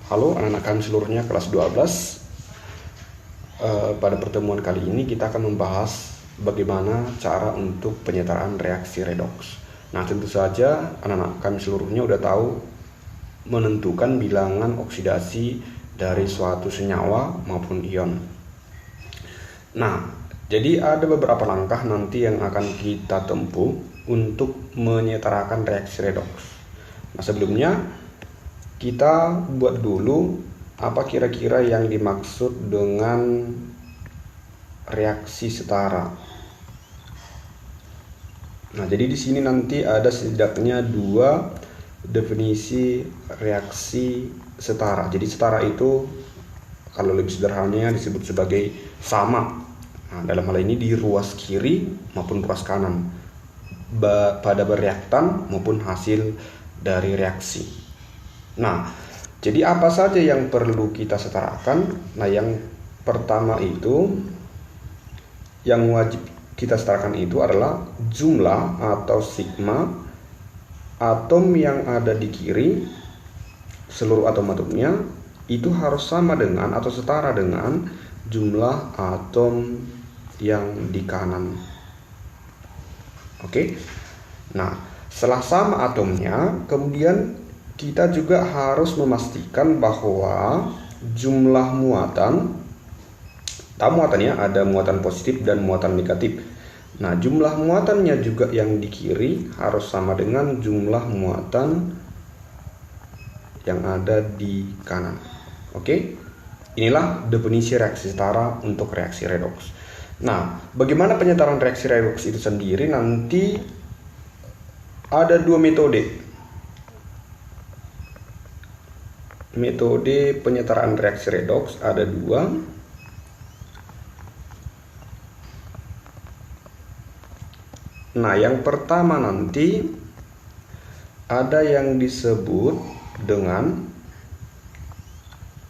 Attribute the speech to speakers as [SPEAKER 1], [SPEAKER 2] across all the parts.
[SPEAKER 1] Halo anak-anak kami seluruhnya kelas 12. Pada pertemuan kali ini kita akan membahas bagaimana cara untuk penyetaraan reaksi redoks. Nah, tentu saja anak-anak kami seluruhnya udah tahu menentukan bilangan oksidasi dari suatu senyawa maupun ion. Nah, jadi ada beberapa langkah nanti yang akan kita tempuh untuk menyetarakan reaksi redoks. Nah, sebelumnya kita buat dulu apa kira-kira yang dimaksud dengan reaksi setara. Nah, jadi di sini nanti ada setidaknya dua definisi reaksi setara. Jadi setara itu kalau lebih sederhananya disebut sebagai sama. Nah, dalam hal ini di ruas kiri maupun ruas kanan pada bereaktan maupun hasil dari reaksi. Nah, jadi apa saja yang perlu kita setarakan? Nah, yang pertama itu yang wajib kita setarakan itu adalah jumlah atau sigma atom yang ada di kiri, seluruh atom-atomnya itu harus sama dengan atau setara dengan jumlah atom yang di kanan. Oke. Nah, setelah sama atomnya, kemudian kita juga harus memastikan bahwa jumlah muatan, tahu muatannya ada muatan positif dan muatan negatif. Nah, jumlah muatannya juga yang di kiri harus sama dengan jumlah muatan yang ada di kanan. Oke? Inilah definisi reaksi setara untuk reaksi redoks. Nah, bagaimana penyetaraan reaksi redoks itu sendiri? Nanti ada dua metode. Metode penyetaraan reaksi redoks ada dua. Nah, yang pertama nanti ada yang disebut dengan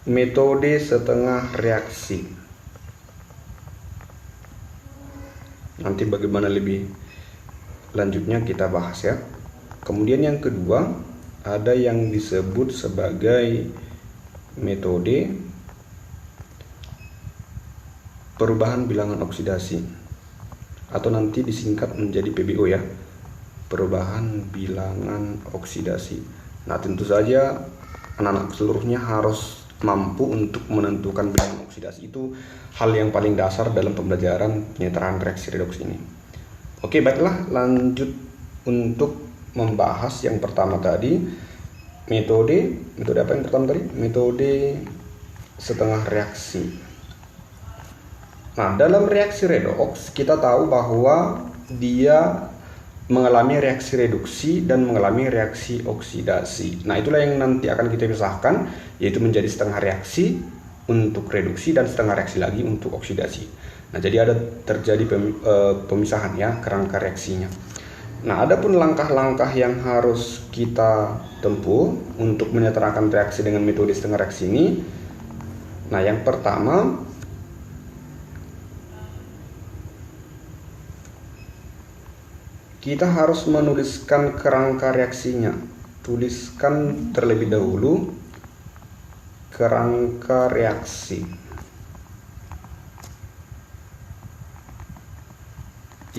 [SPEAKER 1] metode setengah reaksi. Nanti bagaimana lebih lanjutnya kita bahas ya. Kemudian yang kedua ada yang disebut sebagai metode perubahan bilangan oksidasi atau nanti disingkat menjadi PBO ya, perubahan bilangan oksidasi. Nah, tentu saja anak-anak seluruhnya harus mampu untuk menentukan bilangan oksidasi. Itu hal yang paling dasar dalam pembelajaran penyetaraan reaksi redoks ini. Oke, baiklah, lanjut untuk membahas yang pertama tadi, metode apa yang pertama tadi? Metode setengah reaksi. Nah, dalam reaksi redoks kita tahu bahwa dia mengalami reaksi reduksi dan mengalami reaksi oksidasi. Nah, itulah yang nanti akan kita pisahkan, yaitu menjadi setengah reaksi untuk reduksi dan setengah reaksi lagi untuk oksidasi. Nah, jadi ada terjadi pemisahan ya, kerangka reaksinya. Nah, ada pun langkah-langkah yang harus kita tempuh untuk menyetarakan reaksi dengan metode setengah reaksi ini. Nah, yang pertama kita harus menuliskan kerangka reaksinya. Tuliskan terlebih dahulu kerangka reaksi,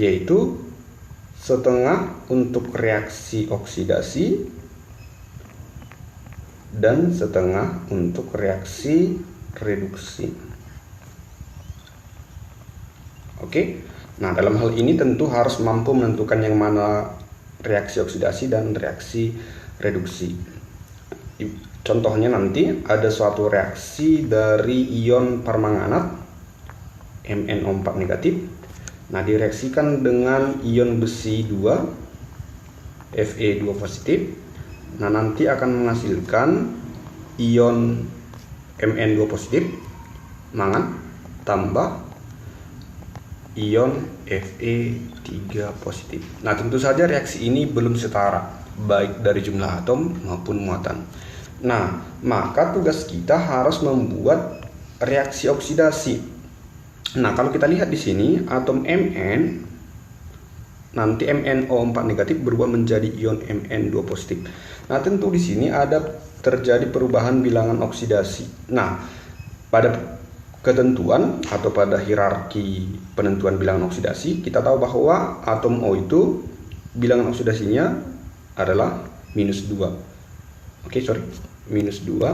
[SPEAKER 1] yaitu setengah untuk reaksi oksidasi dan setengah untuk reaksi reduksi. Oke. Nah, dalam hal ini tentu harus mampu menentukan yang mana reaksi oksidasi dan reaksi reduksi. Contohnya nanti ada suatu reaksi dari ion permanganat MnO4 negatif. Nah, direaksikan dengan ion besi 2 Fe2 positif. Nah, nanti akan menghasilkan ion Mn2 positif mangan tambah ion Fe3 positif. Nah, tentu saja reaksi ini belum setara baik dari jumlah atom maupun muatan. Nah, maka tugas kita harus membuat reaksi oksidasi. Nah, kalau kita lihat di sini atom Mn Nanti MnO4 negatif berubah menjadi ion Mn2 positif. Nah, tentu di sini ada terjadi perubahan bilangan oksidasi. Nah, pada ketentuan atau pada hierarki penentuan bilangan oksidasi, kita tahu bahwa atom O itu bilangan oksidasinya adalah -2. -2.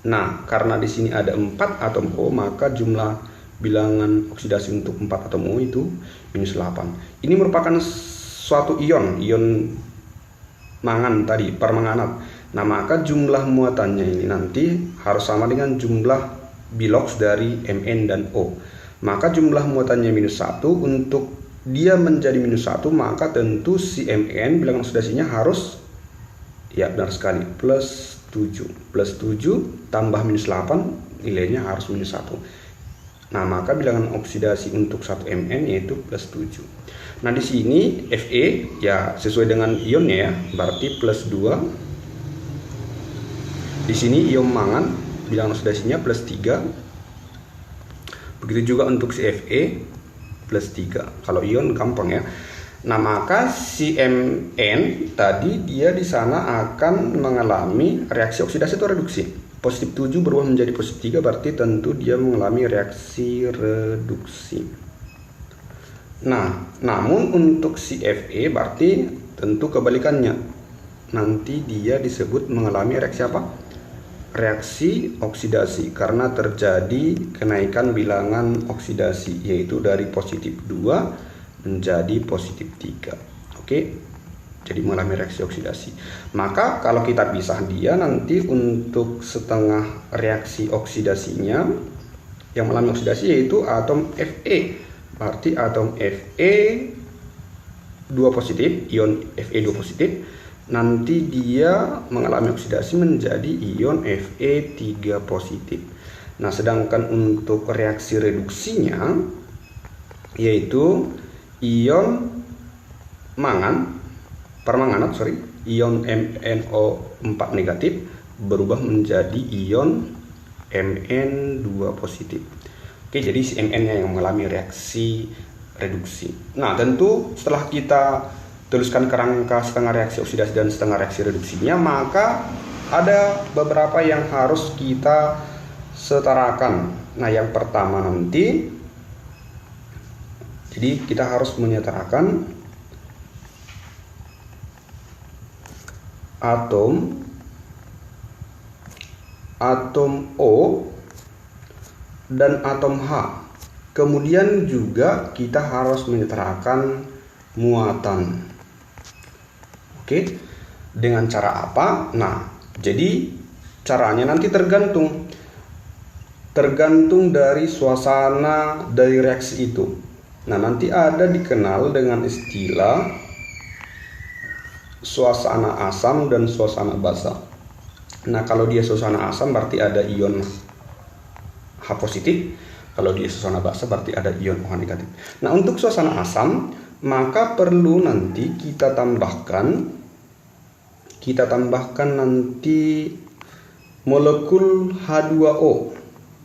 [SPEAKER 1] Nah, karena di sini ada 4 atom O, maka jumlah bilangan oksidasi untuk 4 atom O itu -8. Ini merupakan suatu ion mangan tadi, permanganat. Nah, maka jumlah muatannya ini nanti harus sama dengan jumlah bilox dari Mn dan O. Maka jumlah muatannya -1, untuk dia menjadi -1, maka tentu si Mn bilangan oksidasinya harus, ya benar sekali, +7 tambah -8, nilainya harus -1. Nah, maka bilangan oksidasi untuk 1 Mn yaitu +7. Nah, di sini Fe ya sesuai dengan ionnya ya, berarti +2. Di sini ion mangan bilangan oksidasinya +3. Begitu juga untuk si Fe +3. Kalau ion gampang ya. Nah, maka si Mn tadi dia di sana akan mengalami reaksi oksidasi atau reduksi. +7 berubah menjadi +3, berarti tentu dia mengalami reaksi reduksi. Nah, namun untuk si Fe berarti tentu kebalikannya. Nanti dia disebut mengalami reaksi apa? Reaksi oksidasi, karena terjadi kenaikan bilangan oksidasi, yaitu dari +2 menjadi +3. Oke, jadi mengalami reaksi oksidasi. Maka kalau kita pisah dia nanti untuk setengah reaksi oksidasinya yang mengalami oksidasi yaitu atom Fe. Berarti atom Fe 2 positif, ion Fe 2 positif, nanti dia mengalami oksidasi menjadi ion Fe 3 positif. Nah, sedangkan untuk reaksi reduksinya yaitu ion permanganat, ion MnO4 negatif berubah menjadi ion Mn2 positif. Oke, jadi si Mn-nya yang mengalami reaksi reduksi. Nah, tentu setelah kita tuliskan kerangka setengah reaksi oksidasi dan setengah reaksi reduksinya, maka ada beberapa yang harus kita setarakan. Nah, yang pertama nanti, jadi kita harus menyetarakan atom O dan atom H. Kemudian juga kita harus menyetarakan muatan. Oke, dengan cara apa? Nah, jadi caranya nanti tergantung dari suasana dari reaksi itu. Nah, nanti ada dikenal dengan istilah suasana asam dan suasana basa. Nah, kalau dia suasana asam berarti ada ion H positif. Kalau dia suasana basa berarti ada ion OH negatif. Nah, untuk suasana asam maka perlu nanti kita tambahkan nanti molekul H2O.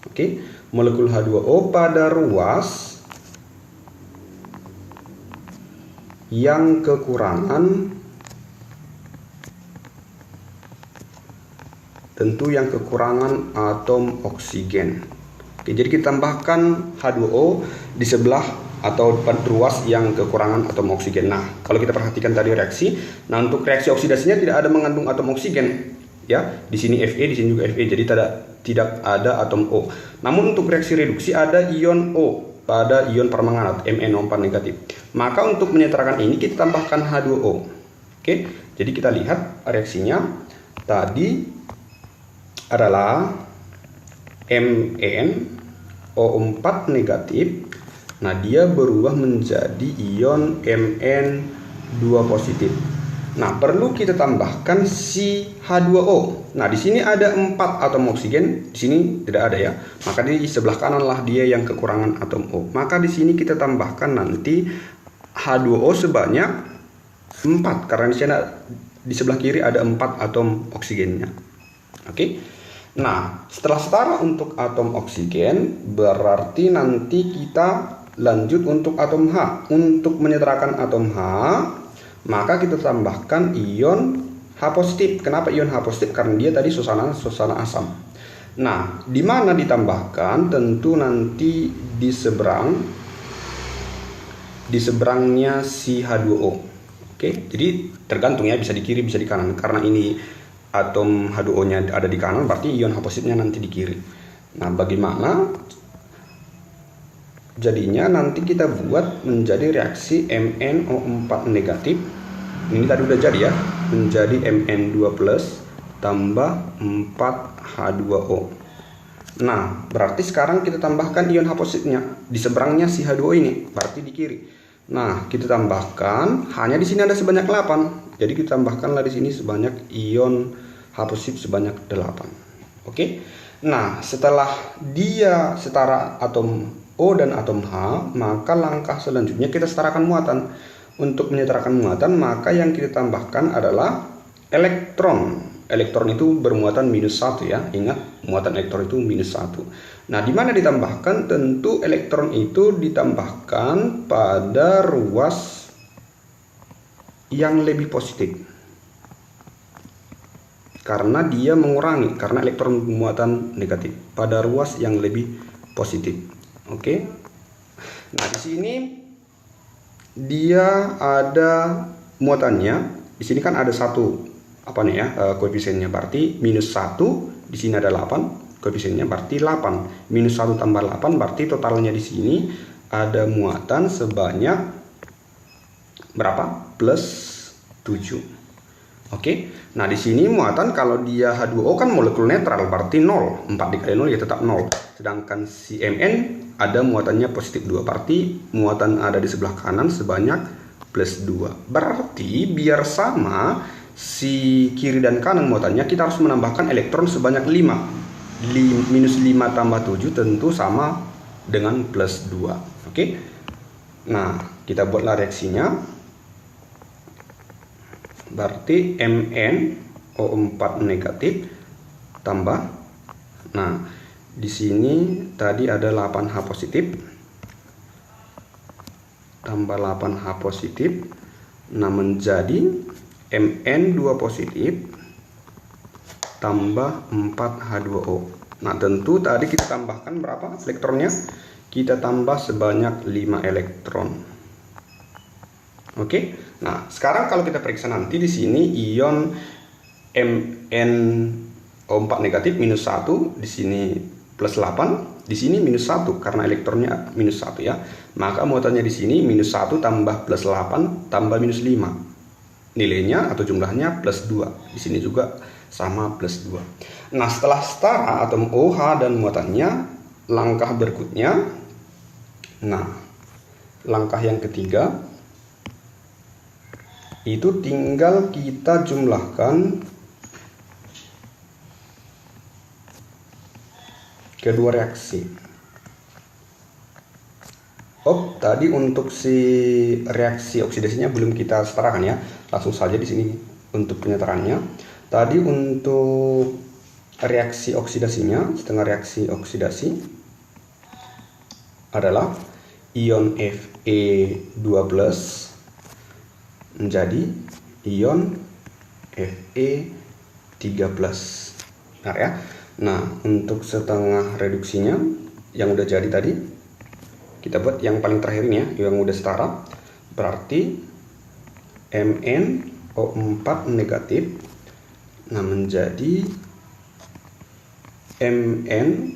[SPEAKER 1] Oke, molekul H2O pada ruas yang kekurangan, tentu yang kekurangan atom oksigen. Oke, jadi kita tambahkan H2O di sebelah atau ruas yang kekurangan atom oksigen. Nah, kalau kita perhatikan tadi reaksi, nah untuk reaksi oksidasinya tidak ada mengandung atom oksigen, ya. Di sini Fe, di sini juga Fe, jadi tidak ada atom O. Namun untuk reaksi reduksi ada ion O pada ion permanganat MnO4 negatif. Maka untuk menyetarakan ini kita tambahkan H2O. Oke, jadi kita lihat reaksinya tadi adalah MnO4 negatif. Nah, dia berubah menjadi ion Mn2 positif. Nah, perlu kita tambahkan si H2O. Nah, di sini ada 4 atom oksigen, di sini tidak ada ya. Maka di sebelah kananlah dia yang kekurangan atom O. Maka di sini kita tambahkan nanti H2O sebanyak 4 karena di sini di sebelah kiri ada 4 atom oksigennya. Oke. Nah, setelah setara untuk atom oksigen, berarti nanti kita lanjut untuk atom H. Untuk menyetarakan atom H, maka kita tambahkan ion H positif. Kenapa ion H positif? Karena dia tadi suasana asam. Nah, di mana ditambahkan? Tentu nanti di seberangnya si H2O. Oke, jadi tergantung ya, bisa di kiri bisa di kanan. Karena ini atom H2O-nya ada di kanan, berarti ion H positifnya nanti di kiri. Nah, bagaimana jadinya? Nanti kita buat menjadi reaksi MnO4 negatif. Ini tadi udah jadi ya, menjadi Mn2+ tambah 4H2O. Nah, berarti sekarang kita tambahkan ion H positifnya di seberangnya si H2O ini, berarti di kiri. Nah, kita tambahkan, hanya di sini ada sebanyak 8. Jadi kita tambahkanlah di sini sebanyak ion H positif sebanyak 8. Oke. Nah, setelah dia setara atom O dan atom H, maka langkah selanjutnya kita setarakan muatan. Untuk menyetarakan muatan, maka yang kita tambahkan adalah elektron. Elektron itu bermuatan -1 ya. Ingat, muatan elektron itu -1. Nah, di mana ditambahkan? Tentu elektron itu ditambahkan pada ruas yang lebih positif. Karena dia mengurangi, karena elektron bermuatan negatif pada ruas yang lebih positif. Oke. Nah, di sini dia ada muatannya. Di sini kan ada satu koefisiennya, berarti -1. Di sini ada 8 koefisiennya, berarti 8 -1 tambah 8 berarti totalnya di sini ada muatan sebanyak berapa? +7. Oke. Nah, di sini muatan kalau dia H2O kan molekul netral, berarti 0. 4 dikali 0 ya tetap 0. Sedangkan si Mn ada muatannya +2, berarti muatan ada di sebelah kanan sebanyak +2. Berarti biar sama si kiri dan kanan muatannya, kita harus menambahkan elektron sebanyak 5. -5 tambah 7 tentu sama dengan +2. Oke. Nah, kita buatlah reaksinya. Berarti MnO4 negatif tambah, nah di sini tadi ada 8H positif tambah 8H positif, nah menjadi Mn2 positif tambah 4H2O. Nah, tentu tadi kita tambahkan berapa elektronnya? Kita tambah sebanyak 5 elektron. Oke. Nah, sekarang kalau kita periksa nanti di sini ion MnO4 negatif -1, di sini +8, di sini -1 karena elektronnya -1 ya. Maka muatannya di sini -1 tambah +8 tambah -5. Nilainya atau jumlahnya +2. Di sini juga sama +2. Nah, setelah setara atom OH dan muatannya, langkah berikutnya, nah, langkah yang ketiga itu tinggal kita jumlahkan kedua reaksi. Oh, tadi untuk si reaksi oksidasinya belum kita setarakan ya. Langsung saja di sini untuk penyetarannya. Tadi untuk reaksi oksidasinya, setengah reaksi oksidasi adalah ion Fe2+ menjadi ion Fe3+. Benar ya? Nah, untuk setengah reduksinya yang udah jadi tadi, kita buat yang paling terakhir ini ya, yang udah setara. Berarti MnO4 negatif, nah menjadi Mn2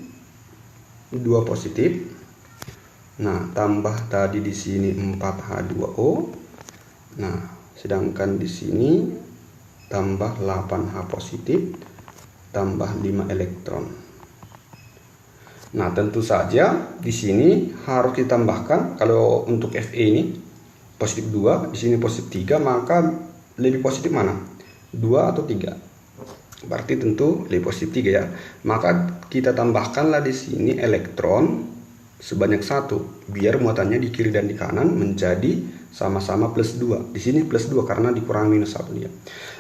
[SPEAKER 1] positif. Nah, tambah tadi di sini 4H2O. Nah, sedangkan di sini tambah 8H positif tambah 5 elektron. Nah, tentu saja di sini harus ditambahkan, kalau untuk Fe ini positif 2, di sini positif 3, maka lebih positif mana? 2 atau 3? Berarti tentu lebih positif 3 ya. Maka kita tambahkanlah di sini elektron sebanyak 1 biar muatannya di kiri dan di kanan menjadi sama-sama +2. Di sini +2 karena dikurangi -1 dia.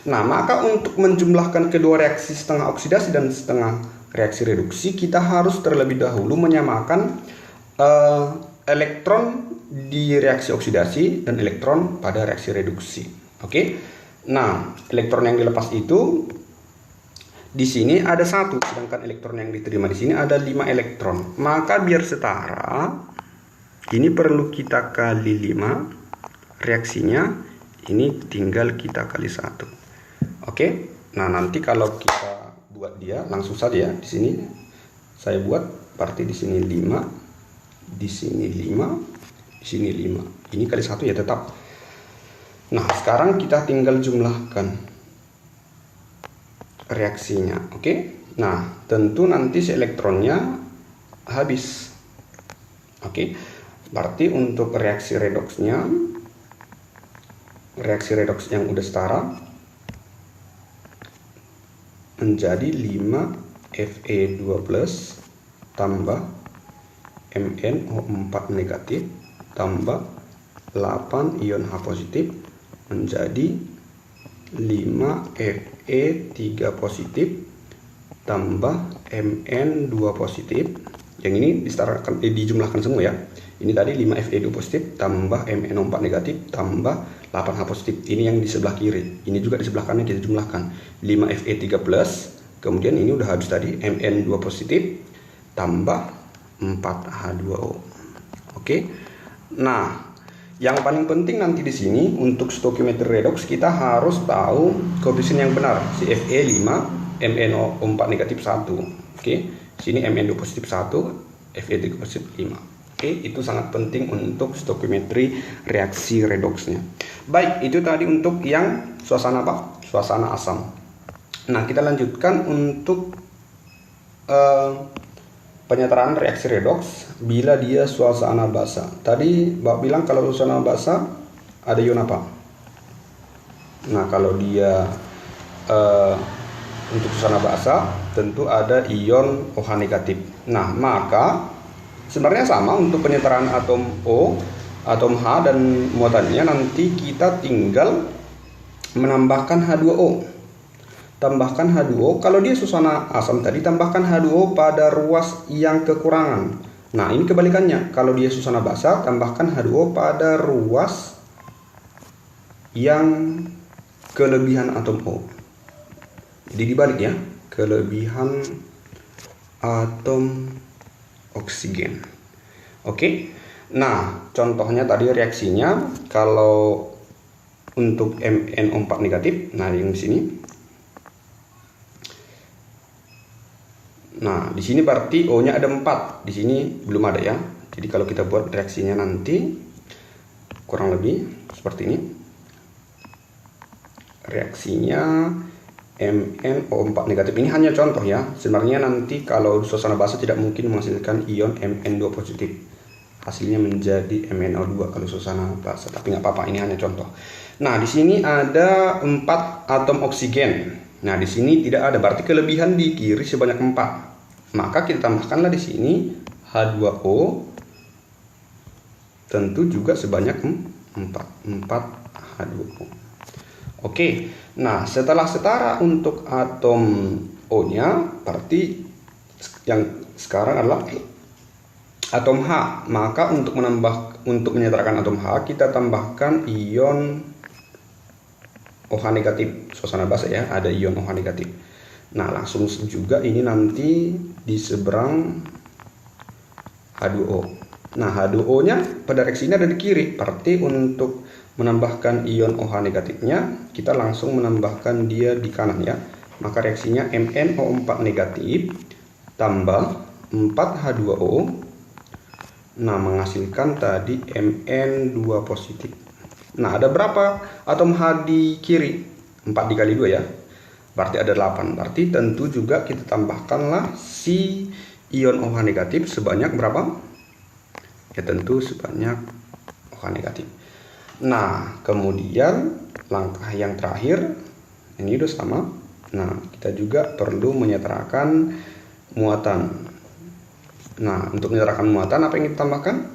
[SPEAKER 1] Nah, maka untuk menjumlahkan kedua reaksi setengah oksidasi dan setengah reaksi reduksi, kita harus terlebih dahulu menyamakan elektron di reaksi oksidasi dan elektron pada reaksi reduksi. Oke. Nah, elektron yang dilepas itu di sini ada 1, sedangkan elektron yang diterima di sini ada 5 elektron. Maka biar setara, ini perlu kita kali 5, reaksinya ini tinggal kita kali 1. Oke. Nah, nanti kalau kita buat dia langsung saja ya. Di sini saya buat berarti di sini 5, di sini 5, di sini 5. Ini kali 1 ya tetap. Nah, sekarang kita tinggal jumlahkan reaksinya. Oke. Nah, tentu nanti si elektronnya habis. Oke. Berarti untuk reaksi redoksnya, reaksi redoks yang udah setara menjadi 5 Fe2+ tambah MnO4 negatif tambah 8 ion H positif menjadi 5 Fe3 positif tambah Mn2 positif. Yang ini dijumlahkan semua ya. Ini tadi 5 Fe2 positif tambah MnO4 negatif tambah 8H positif. Ini yang di sebelah kiri. Ini juga di sebelah kanan kita jumlahkan 5 Fe3+, kemudian ini udah habis tadi Mn2 positif tambah 4H2O. Oke. Nah, yang paling penting nanti di sini untuk stoichiometri redoks kita harus tahu koefisien yang benar, si Fe 5, MnO4 negatif 1. Oke. Sini Mn2 positif 1, Fe3 positif 5. Oke, itu sangat penting untuk stoichiometri reaksi redoksnya. Baik, itu tadi untuk yang suasana apa? Suasana asam. Nah, kita lanjutkan untuk penyetaraan reaksi redoks bila dia suasana basa. Tadi Mbak bilang kalau suasana basa ada ion apa? Nah, kalau dia untuk suasana basa tentu ada ion OH negatif. Nah, maka sebenarnya sama untuk penyetaraan atom O, atom H dan muatannya nanti kita tinggal menambahkan H2O. Tambahkan H2O, kalau dia suasana asam tadi tambahkan H2O pada ruas yang kekurangan. Nah, ini kebalikannya. Kalau dia suasana basa tambahkan H2O pada ruas yang kelebihan atom O. Jadi dibalik ya, kelebihan atom oksigen. Oke. Nah, contohnya tadi reaksinya kalau untuk MnO4 negatif, nah yang di sini. Nah, di sini berarti O-nya ada 4. Di sini belum ada ya. Jadi kalau kita buat reaksinya nanti kurang lebih seperti ini. Reaksinya MnO4 negatif ini hanya contoh ya. Sebenarnya nanti kalau suasana basa tidak mungkin menghasilkan ion Mn2 positif. Hasilnya menjadi MnO2 kalau suasana basa. Tapi nggak apa-apa, ini hanya contoh. Nah, di sini ada 4 atom oksigen. Nah, di sini tidak ada, berarti kelebihan di kiri sebanyak 4. Maka kita tambahkanlah di sini H2O tentu juga sebanyak 4 H2O. Oke. Nah, setelah setara untuk atom O-nya, berarti yang sekarang adalah atom H. Maka untuk menyetarakan atom H, kita tambahkan ion OH negatif. Suasana basa ya, ada ion OH negatif. Nah, langsung juga ini nanti di seberang H2O. Nah, H2O-nya pada reaksi ini ada di kiri. Berarti untuk menambahkan ion OH negatifnya, kita langsung menambahkan dia di kanan ya. Maka reaksinya MnO4 negatif tambah 4H2O. Nah, menghasilkan tadi Mn2 positif. Nah, ada berapa atom H di kiri? 4 dikali 2 ya. Berarti ada 8. Berarti tentu juga kita tambahkanlah si ion OH negatif sebanyak berapa? Ya tentu sebanyak OH negatif. Nah, kemudian langkah yang terakhir ini udah sama. Nah, kita juga perlu menyetarakan muatan. Nah, untuk menyetarakan muatan apa yang kita tambahkan?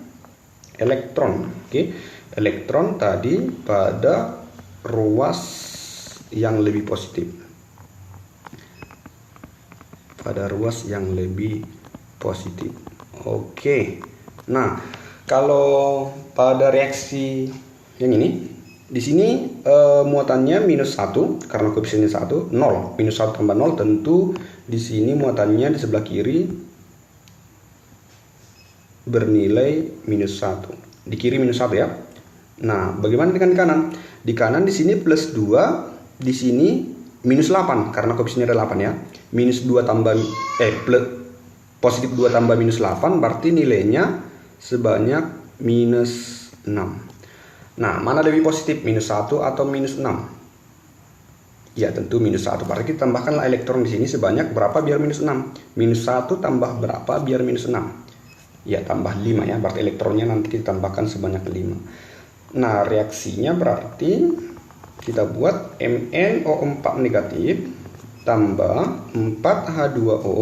[SPEAKER 1] Elektron. Oke. Elektron tadi pada ruas yang lebih positif. Pada ruas yang lebih positif. Oke. Nah, kalau pada reaksi yang ini, Di sini muatannya minus 1 karena koefisiennya 1, 0. Minus 1 tambah 0 tentu di sini muatannya di sebelah kiri bernilai minus 1. Di kiri minus 1 ya. Nah, bagaimana dengan di kanan? Di kanan di sini plus 2, di sini minus 8 karena koefisiennya ada 8 ya. Minus 2 tambah positif 2 tambah minus 8 berarti nilainya sebanyak minus 6. Nah, mana lebih positif, minus 1 atau minus 6? Ya, tentu minus 1. Berarti kita tambahkanlah elektron di sini sebanyak berapa biar minus 6? Minus 1 tambah berapa biar minus 6? Ya, tambah 5 ya. Berarti elektronnya nanti kita tambahkan sebanyak 5. Nah, reaksinya berarti kita buat MnO4 negatif tambah 4H2O.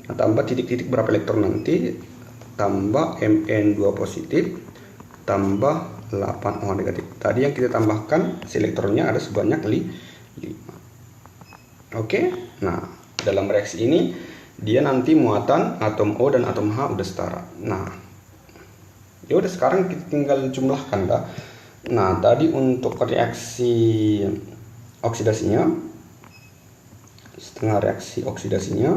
[SPEAKER 1] Nah, tambah titik-titik berapa elektron nanti? Tambah Mn2 positif tambah 8O negatif. Tadi yang kita tambahkan elektronnya ada sebanyak 5. Oke. Nah, dalam reaksi ini dia nanti muatan atom O dan atom H udah setara. Nah, ya udah sekarang kita tinggal jumlahkan dah. Nah, tadi untuk reaksi oksidasinya, setengah reaksi oksidasinya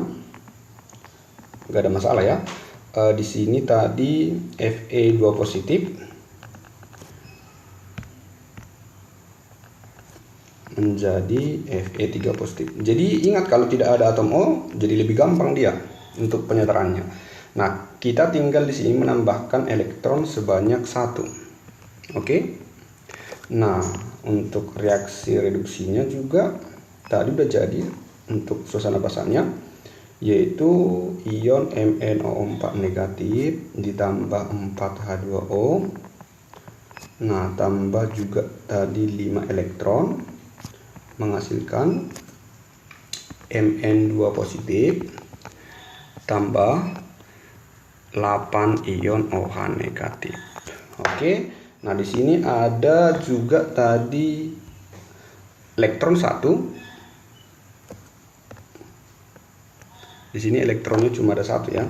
[SPEAKER 1] nggak ada masalah ya. Di sini tadi Fe2 positif menjadi Fe3 positif. Jadi ingat kalau tidak ada atom O, jadi lebih gampang dia untuk penyetaraannya. Nah, kita tinggal di sini menambahkan elektron sebanyak 1. Oke. Nah, untuk reaksi reduksinya juga tadi udah jadi untuk suasana basahnya, yaitu ion MnO4 negatif ditambah 4H2O. Nah, tambah juga tadi 5 elektron menghasilkan Mn2 positif tambah 8 ion OH negatif. Oke. Nah, di sini ada juga tadi elektron 1. Di sini elektronnya cuma ada 1 ya.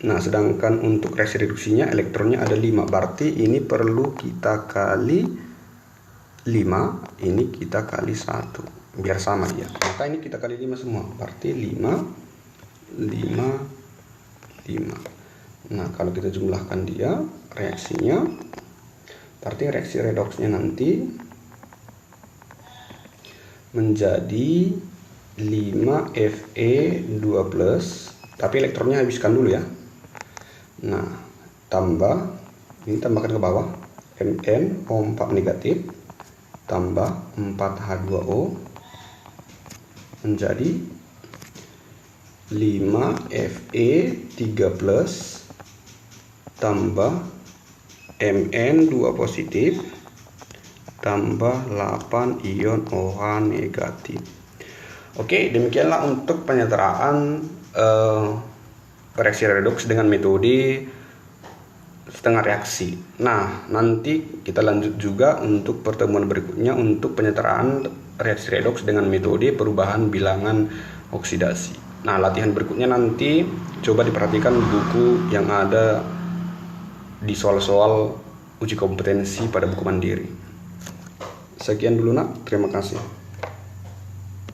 [SPEAKER 1] Nah, sedangkan untuk reaksi reduksinya elektronnya ada 5. Berarti ini perlu kita kali 5, ini kita kali 1 biar sama ya. Maka ini kita kali 5 semua, berarti 5, 5, 5. Nah, kalau kita jumlahkan dia reaksinya, berarti reaksi redoksnya nanti menjadi 5 Fe2+, tapi elektronnya habiskan dulu ya. Nah, ini tambahkan ke bawah MnO4 negatif tambah 4H2O menjadi 5 Fe3+ tambah Mn2 positif tambah 8 ion OH negatif. Oke, demikianlah untuk penyetaraan reaksi redoks dengan metode setengah reaksi. Nah, nanti kita lanjut juga untuk pertemuan berikutnya untuk penyetaraan reaksi redoks dengan metode perubahan bilangan oksidasi. Nah, latihan berikutnya nanti coba diperhatikan buku yang ada di soal-soal uji kompetensi pada buku mandiri. Sekian dulu nak, terima kasih.